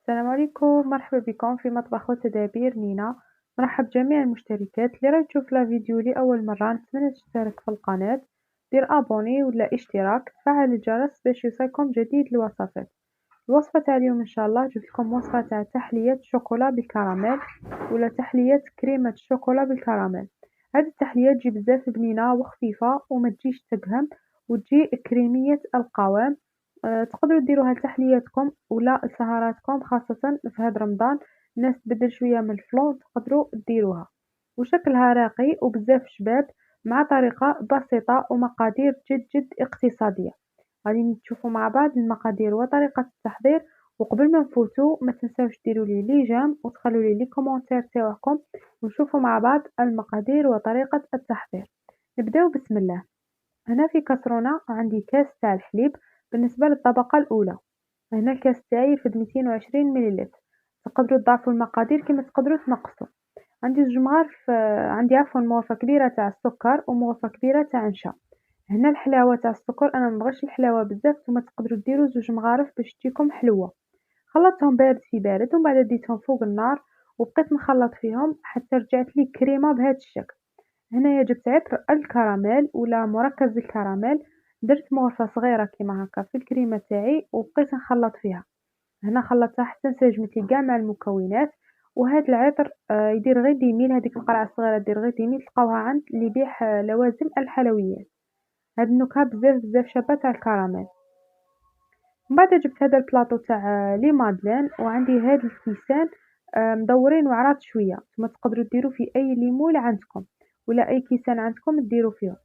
السلام عليكم، مرحبا بكم في مطبخ وتدابير نينا. نرحب جميع المشتركات اللي راهي تشوف لا فيديو لأول مرة. نتمنى تشترك في القناة، دير ابوني ولا اشتراك، تفعل الجرس باش يوصلكم جديد الوصفات. الوصفة تاع اليوم ان شاء الله جبت لكم وصفة تاع تحلية شوكولا بالكراميل ولا تحلية كريمة الشوكولا بالكراميل. هذه التحلية تجي بزاف بنينة وخفيفة وما تجيش تقهم وتجي كريمية القوام. تقدروا ديروها لتحلياتكم ولا لسهراتكم، خاصة في هاد رمضان الناس تبدل شوية من الفلون، تقدروا ديروها وشكلها راقي وبزاف شباب مع طريقة بسيطة ومقادير جد جد اقتصادية. غادي نشوفوا مع بعض المقادير وطريقة التحضير. وقبل ما نفوتوا ما تنساوش ديروا لي جيم وتخلوا لي كومونتير تاعكم ونشوفوا مع بعض المقادير وطريقة التحضير. نبداو بسم الله. هنا في كاسرونة عندي كاس تاع الحليب بالنسبة للطبقة الأولى. هنا الكاس تاعي يفد 220 مليلتر. تقدروا تضاعفوا المقادير كما تقدروا تنقصوا. عندي زوج مغارف، عندي عفوا مغرفة كبيرة تاع السكر ومغرفة كبيرة تاع نشا. هنا الحلاوة تاع السكر أنا مبغيتش الحلاوة بزاف، نتوما تقدروا ديروا زوج مغارف باش تجيكم حلوة. خلطتهم بارد في بارد ومن بعد ديتهم فوق النار وبقيت نخلط فيهم حتى رجعت لي كريمة بهذا الشكل. هنايا جبت عطر الكراميل ولا مركز الكراميل، درت مغرفة صغيرة كيما هكا في الكريمة تاعي وبقيت نخلط فيها. هنا خلطتها حتى انسجمت لي كاع مع المكونات. وهذا العطر يدير غير ديميل، هذيك القرعة الصغيرة دير غير ديميل، تلقاوها عند اللي يبيع لوازم الحلويات. هاد النكهة بزاف بزاف شابة تاع الكراميل. من بعد جبت هذا البلاطو تاع لي مادلين وعندي هاد الكيسان مدورين وعراض شوية، نتوما تقدروا ديروا في أي ليمول عندكم ولا أي كيسان عندكم ديروا فيهم.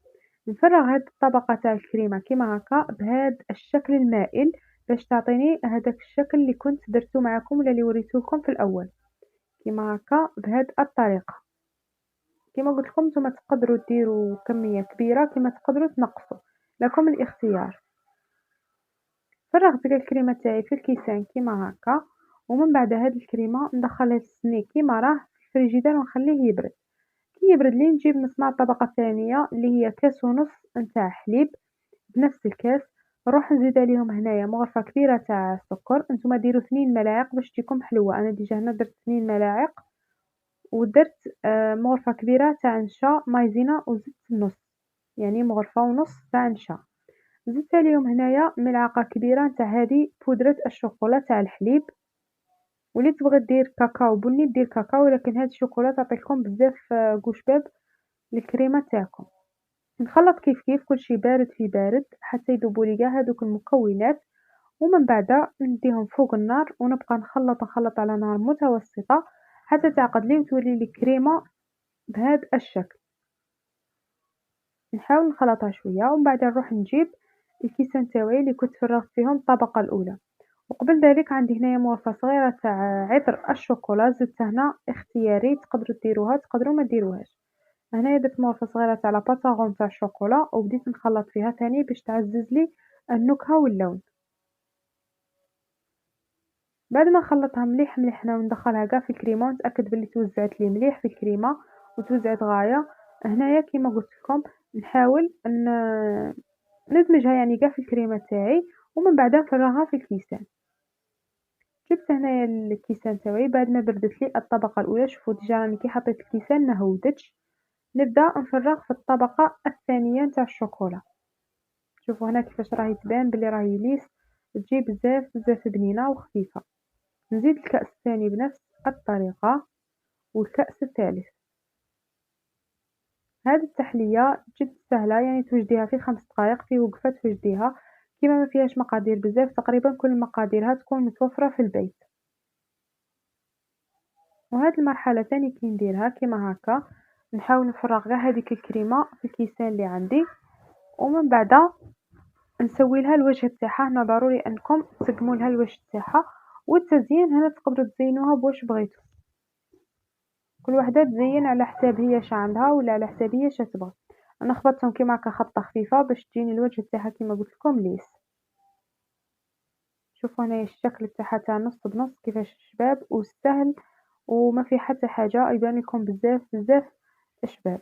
نفرغ هاد الطبقة تاع الكريمة كيما هكا بهذا الشكل المائل باش تعطيني هذاك الشكل اللي كنت درتو معكم ولا اللي وريتهولكم في الأول، كيما هكا بهذه الطريقة. كيما قلت لكم نتوما تقدروا ديروا كمية كبيرة كيما تقدروا تنقصوا، لكم الاختيار. فرغت الكريمة تاعي في الكيسان كيما هكا، ومن بعد هاد الكريمة ندخلها للسني كيما راه في الفريجيدار ونخليه يبرد. كي يبرد لي نجيب نصنع الطبقة الثانية اللي هي كاس ونص نتاع حليب بنفس الكاس. نروح نزيد عليهم هنايا مغرفة كبيرة تاع السكر، نتوما ديروا 2 ملاعق باش تجيكم حلوة. انا ديجا هنا درت 2 ملاعق ودرت مغرفة كبيرة تاع نشا مايزينا وزدت النص، يعني مغرفة ونص تاع نشا. زدت عليهم هنايا ملعقة كبيرة تاع هذه بودرة الشوكولا تاع الحليب، واللي تبغي دير كاكاو بني دير كاكاو، ولكن هاد الشوكولا تعطيكم بزاف قشباب للكريمة تاعكم. نخلط كيف كيف كلشي بارد في بارد حتى يذوبوا لي كاع هذوك المكونات، ومن بعد نديهم فوق النار ونبقى نخلط نخلط على نار متوسطة حتى تعقد لي وتولي لي كريمة بهذا الشكل. نحاول نخلطها شوية ومن بعد نروح نجيب الكيسان تاوعي اللي كنت فرغت فيهم الطبقة الأولى. وقبل ذلك عندي هنايا مغرفة صغيرة تاع عطر الشوكولا، زدت هنا اختياري، تقدروا ديروها تقدروا ما ديروهاش. هنايا درت مغرفة صغيرة تاع لاباطاغون تاع الشوكولا وبديت نخلط فيها تاني باش تعزز لي النكهة واللون. بعد ما نخلطها مليح مليح هنا وندخلها كاع في الكريمة ونتأكد بلي توزعت لي مليح في الكريمة وتوزعت غاية. هنايا كيما قلت لكم نحاول ندمجها يعني كاع في الكريمة تاعي ومن بعد نفرغها في الكيسان. جبت هنايا الكيسان تاوعي بعد ما بردت لي الطبقة الأولى، شوفوا ديجا راني كي حطيت الكيسان ما هودتش. نبدأ نفرغ في الطبقة الثانية نتاع الشوكولا. شوفوا هنا كيفاش راهي تبان بلي راهي ليس، تجي بزاف بزاف بنينة وخفيفة. نزيد الكأس الثاني بنفس الطريقة والكأس الثالث. هذه التحلية جد سهلة، يعني توجديها في 5 دقائق في وقفة توجديها، كيما ما فيهاش مقادير بزاف، تقريبا كل مقاديرها تكون متوفرة في البيت. وهاد المرحلة تاني كي نديرها كيما هكا نحاول نفرغ كاع هذيك الكريمة في الكيسان اللي عندي، ومن بعد نسوي لها الوجه تاعها. هنا ضروري انكم تسقموا لها الوجه تاعها. والتزيين هنا تقدروا تزينوها بواش بغيتو، كل وحده تزين على حساب هي اش عندها ولا على حساب هي اش تبغى. انا خبطتهم كيما هكا خبطه خفيفه باش تجيني الوجه تاعها كيما قلت لكم ليس. شوفوا هنا الشكل تاعها تاع نص بنص كيفاش شباب وسهل وما في حتى حاجه يبان لكم بزاف بزاف شباب.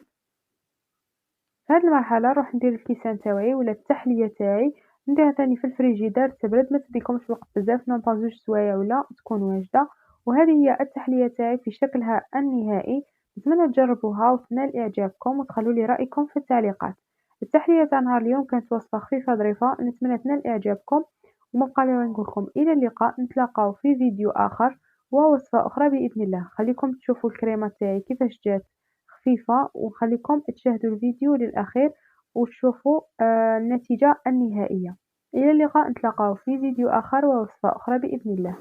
في هذه المرحله نروح ندير الكيسان تاوعي ولا التحليه تاعي. نديرها تاني في الفريجيدار تبرد، ما تديكمش وقت بزاف، مام زوج سوايع ولا تكون واجدة. وهذه هي التحلية تاعي في شكلها النهائي. نتمنى تجربوها وتنال إعجابكم وتخلوا لي رأيكم في التعليقات. التحلية تاع نهار اليوم كانت وصفة خفيفة ظريفة، نتمنى تنال إعجابكم. وما بقى لي غير نقولكم إلى اللقاء، نتلاقاو في فيديو آخر ووصفة أخرى بإذن الله. خليكم تشوفوا الكريمة تاعي كيفاش جات خفيفة، وخليكم تشاهدوا الفيديو للأخير وتشوفوا النتيجة النهائية. إلى اللقاء، نتلاقاو في فيديو آخر ووصفة أخرى بإذن الله.